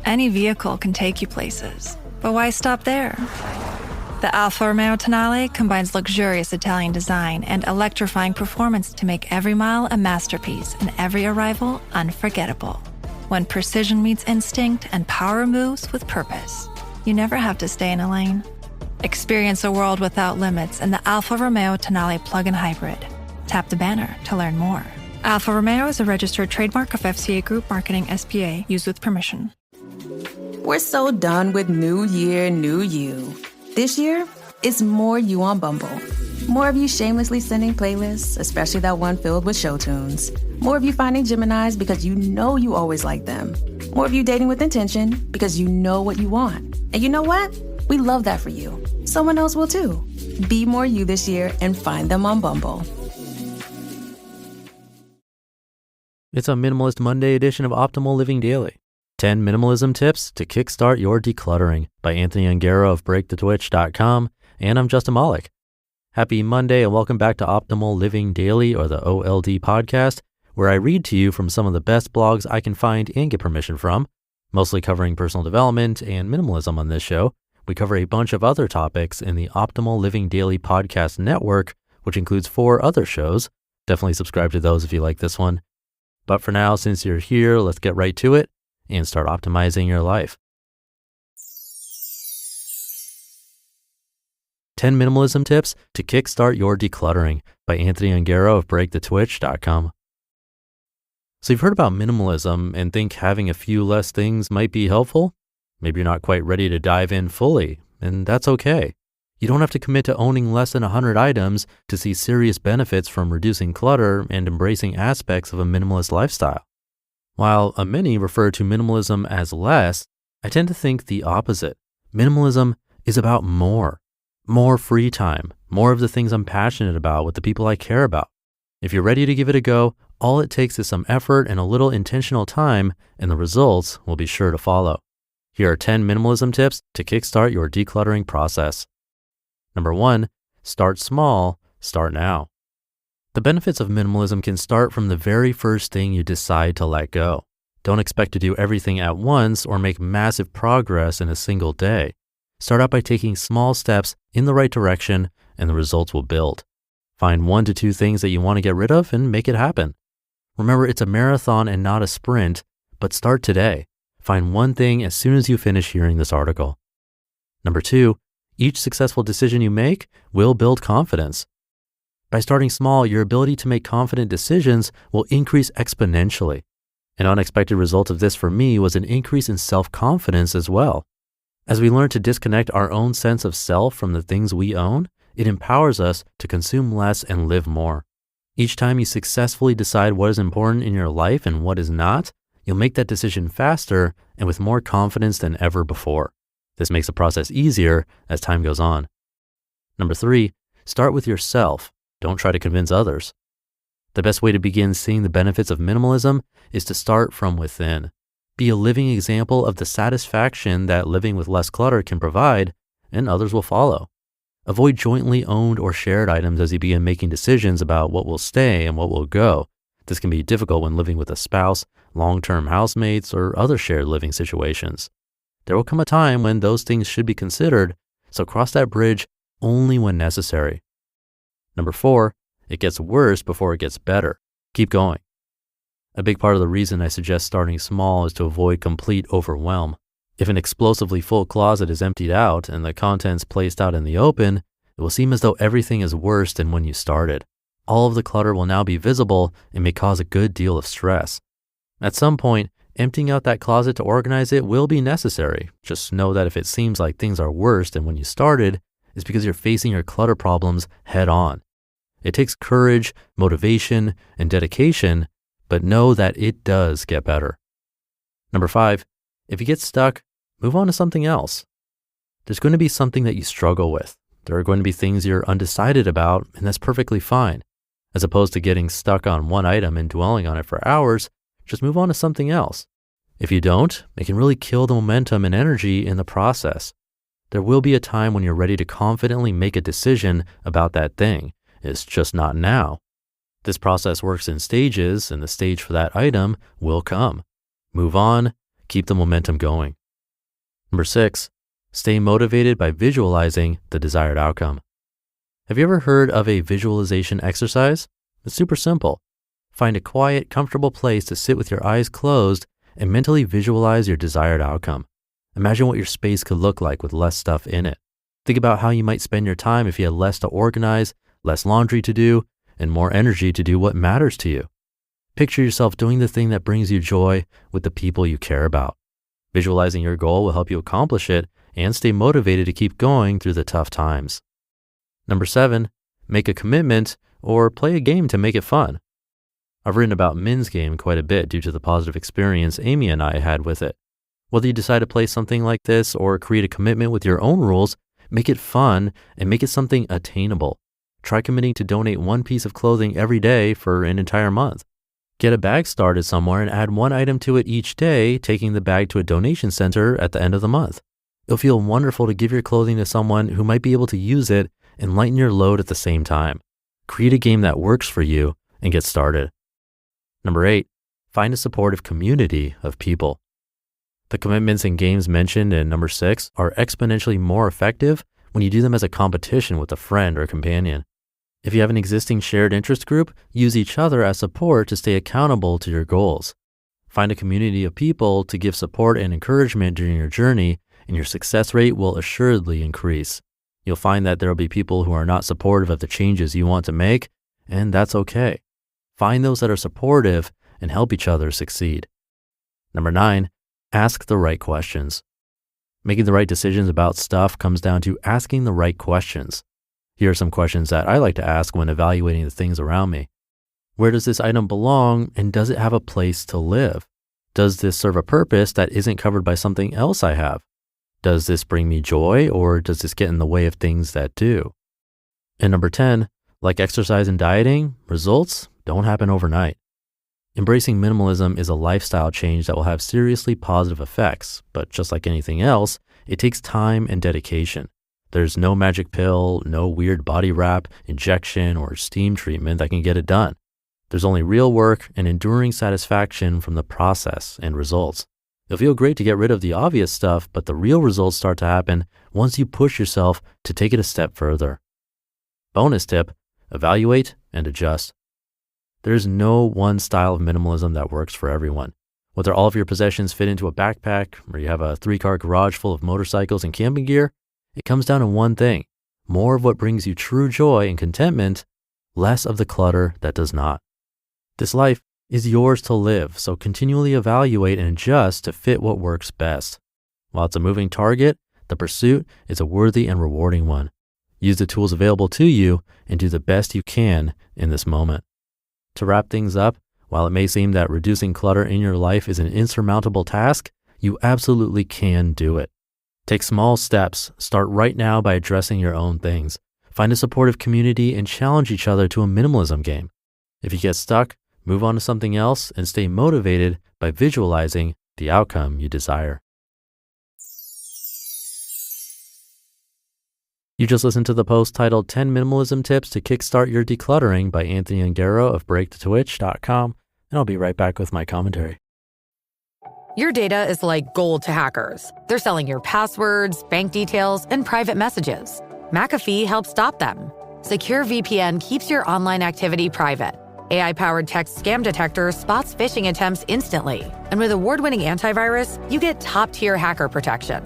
Any vehicle can take you places, but why stop there? The Alfa Romeo Tonale combines luxurious Italian design and electrifying performance to make every mile a masterpiece and every arrival unforgettable. When precision meets instinct and power moves with purpose, you never have to stay in a lane. Experience a world without limits in the Alfa Romeo Tonale plug-in hybrid. Tap the banner to learn more. Alfa Romeo is a registered trademark of FCA Group Marketing SPA, used with permission. We're so done with New Year, New You. This year, it's more you on Bumble. More of you shamelessly sending playlists, especially that one filled with show tunes. More of you finding Geminis because you know you always like them. More of you dating with intention because you know what you want. And you know what? We love that for you. Someone else will too. Be more you this year and find them on Bumble. It's a Minimalist Monday edition of Optimal Living Daily. 10 minimalism tips to kickstart your decluttering by Anthony Ongaro of breakthetwitch.com. And I'm Justin Malik. Happy Monday and welcome back to Optimal Living Daily, or the OLD podcast, where I read to you from some of the best blogs I can find and get permission from, mostly covering personal development and minimalism on this show. We cover a bunch of other topics in the Optimal Living Daily podcast network, which includes 4 other shows. Definitely subscribe to those if you like this one. But for now, since you're here, let's get right to it and start optimizing your life. 10 minimalism tips to kickstart your decluttering by Anthony Ongaro of breakthetwitch.com. So you've heard about minimalism and think having a few less things might be helpful? Maybe you're not quite ready to dive in fully, and that's okay. You don't have to commit to owning less than 100 items to see serious benefits from reducing clutter and embracing aspects of a minimalist lifestyle. While many refer to minimalism as less, I tend to think the opposite. Minimalism is about more free time, more of the things I'm passionate about with the people I care about. If you're ready to give it a go, all it takes is some effort and a little intentional time, and the results will be sure to follow. Here are 10 minimalism tips to kickstart your decluttering process. Number 1, start small, start now. The benefits of minimalism can start from the very first thing you decide to let go. Don't expect to do everything at once or make massive progress in a single day. Start out by taking small steps in the right direction, and the results will build. Find 1 to 2 things that you want to get rid of and make it happen. Remember, it's a marathon and not a sprint, but start today. Find one thing as soon as you finish hearing this article. Number 2, each successful decision you make will build confidence. By starting small, your ability to make confident decisions will increase exponentially. An unexpected result of this for me was an increase in self-confidence as well. As we learn to disconnect our own sense of self from the things we own, it empowers us to consume less and live more. Each time you successfully decide what is important in your life and what is not, you'll make that decision faster and with more confidence than ever before. This makes the process easier as time goes on. Number 3, start with yourself. Don't try to convince others. The best way to begin seeing the benefits of minimalism is to start from within. Be a living example of the satisfaction that living with less clutter can provide, and others will follow. Avoid jointly owned or shared items as you begin making decisions about what will stay and what will go. This can be difficult when living with a spouse, long-term housemates, or other shared living situations. There will come a time when those things should be considered, so cross that bridge only when necessary. Number 4, it gets worse before it gets better. Keep going. A big part of the reason I suggest starting small is to avoid complete overwhelm. If an explosively full closet is emptied out and the contents placed out in the open, it will seem as though everything is worse than when you started. All of the clutter will now be visible and may cause a good deal of stress. At some point, emptying out that closet to organize it will be necessary. Just know that if it seems like things are worse than when you started, it's because you're facing your clutter problems head on. It takes courage, motivation, and dedication, but know that it does get better. Number 5, if you get stuck, move on to something else. There's going to be something that you struggle with. There are going to be things you're undecided about, and that's perfectly fine. As opposed to getting stuck on one item and dwelling on it for hours, just move on to something else. If you don't, it can really kill the momentum and energy in the process. There will be a time when you're ready to confidently make a decision about that thing. It's just not now. This process works in stages, and the stage for that item will come. Move on, keep the momentum going. Number 6, stay motivated by visualizing the desired outcome. Have you ever heard of a visualization exercise? It's super simple. Find a quiet, comfortable place to sit with your eyes closed and mentally visualize your desired outcome. Imagine what your space could look like with less stuff in it. Think about how you might spend your time if you had less to organize, less laundry to do, and more energy to do what matters to you. Picture yourself doing the thing that brings you joy with the people you care about. Visualizing your goal will help you accomplish it and stay motivated to keep going through the tough times. Number 7, make a commitment or play a game to make it fun. I've written about Min's game quite a bit due to the positive experience Amy and I had with it. Whether you decide to play something like this or create a commitment with your own rules, make it fun and make it something attainable. Try committing to donate one piece of clothing every day for an entire month. Get a bag started somewhere and add one item to it each day, taking the bag to a donation center at the end of the month. It'll feel wonderful to give your clothing to someone who might be able to use it and lighten your load at the same time. Create a game that works for you and get started. Number 8, find a supportive community of people. The commitments and games mentioned in number 6 are exponentially more effective when you do them as a competition with a friend or companion. If you have an existing shared interest group, use each other as support to stay accountable to your goals. Find a community of people to give support and encouragement during your journey, and your success rate will assuredly increase. You'll find that there will be people who are not supportive of the changes you want to make, and that's okay. Find those that are supportive and help each other succeed. Number 9, ask the right questions. Making the right decisions about stuff comes down to asking the right questions. Here are some questions that I like to ask when evaluating the things around me. Where does this item belong, and does it have a place to live? Does this serve a purpose that isn't covered by something else I have? Does this bring me joy, or does this get in the way of things that do? And number 10, like exercise and dieting, results don't happen overnight. Embracing minimalism is a lifestyle change that will have seriously positive effects, but just like anything else, it takes time and dedication. There's no magic pill, no weird body wrap, injection, or steam treatment that can get it done. There's only real work and enduring satisfaction from the process and results. It'll feel great to get rid of the obvious stuff, but the real results start to happen once you push yourself to take it a step further. Bonus tip, evaluate and adjust. There's no one style of minimalism that works for everyone. Whether all of your possessions fit into a backpack or you have a 3-car garage full of motorcycles and camping gear, it comes down to one thing: more of what brings you true joy and contentment, less of the clutter that does not. This life is yours to live, so continually evaluate and adjust to fit what works best. While it's a moving target, the pursuit is a worthy and rewarding one. Use the tools available to you and do the best you can in this moment. To wrap things up, while it may seem that reducing clutter in your life is an insurmountable task, you absolutely can do it. Take small steps. Start right now by addressing your own things. Find a supportive community and challenge each other to a minimalism game. If you get stuck, move on to something else and stay motivated by visualizing the outcome you desire. You just listened to the post titled 10 Minimalism Tips to Kickstart Your Decluttering by Anthony Ongaro of BreakTheTwitch.com, and I'll be right back with my commentary. Your data is like gold to hackers. They're selling your passwords, bank details, and private messages. McAfee helps stop them. Secure VPN keeps your online activity private. AI-powered text scam detector spots phishing attempts instantly. And with award-winning antivirus, you get top-tier hacker protection.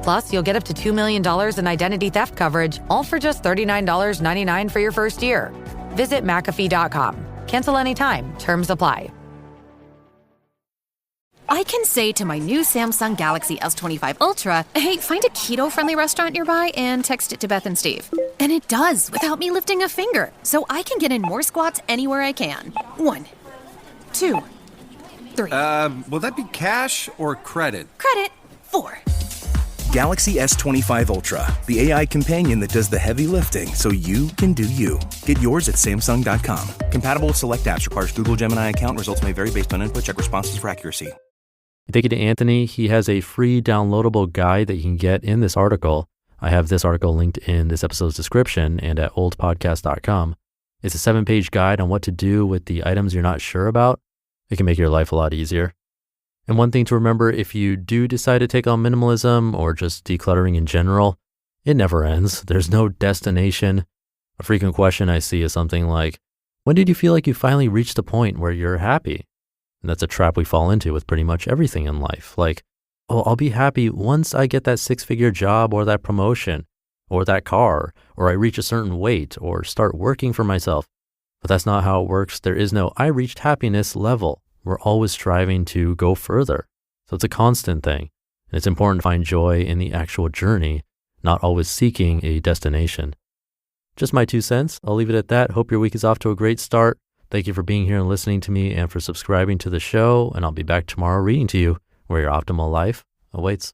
Plus, you'll get up to $2 million in identity theft coverage, all for just $39.99 for your first year. Visit McAfee.com. Cancel anytime. Terms apply. I can say to my new Samsung Galaxy S25 Ultra, hey, find a keto-friendly restaurant nearby and text it to Beth and Steve. And it does, without me lifting a finger. So I can get in more squats anywhere I can. 1, 2, 3. Will that be cash or credit? Credit. 4. Galaxy S25 Ultra, the AI companion that does the heavy lifting so you can do you. Get yours at Samsung.com. Compatible with select apps. Requires Google Gemini account. Results may vary based on input. Check responses for accuracy. Thank you to Anthony. He has a free downloadable guide that you can get in this article. I have this article linked in this episode's description and at oldpodcast.com. It's a 7-page guide on what to do with the items you're not sure about. It can make your life a lot easier. And one thing to remember if you do decide to take on minimalism or just decluttering in general, it never ends. There's no destination. A frequent question I see is something like, when did you feel like you finally reached a point where you're happy? And that's a trap we fall into with pretty much everything in life. Like, oh, I'll be happy once I get that 6-figure job or that promotion or that car, or I reach a certain weight or start working for myself. But that's not how it works. There is no I reached happiness level. We're always striving to go further. So it's a constant thing. And it's important to find joy in the actual journey, not always seeking a destination. Just my 2 cents. I'll leave it at that. Hope your week is off to a great start. Thank you for being here and listening to me and for subscribing to the show. And I'll be back tomorrow reading to you where your optimal life awaits.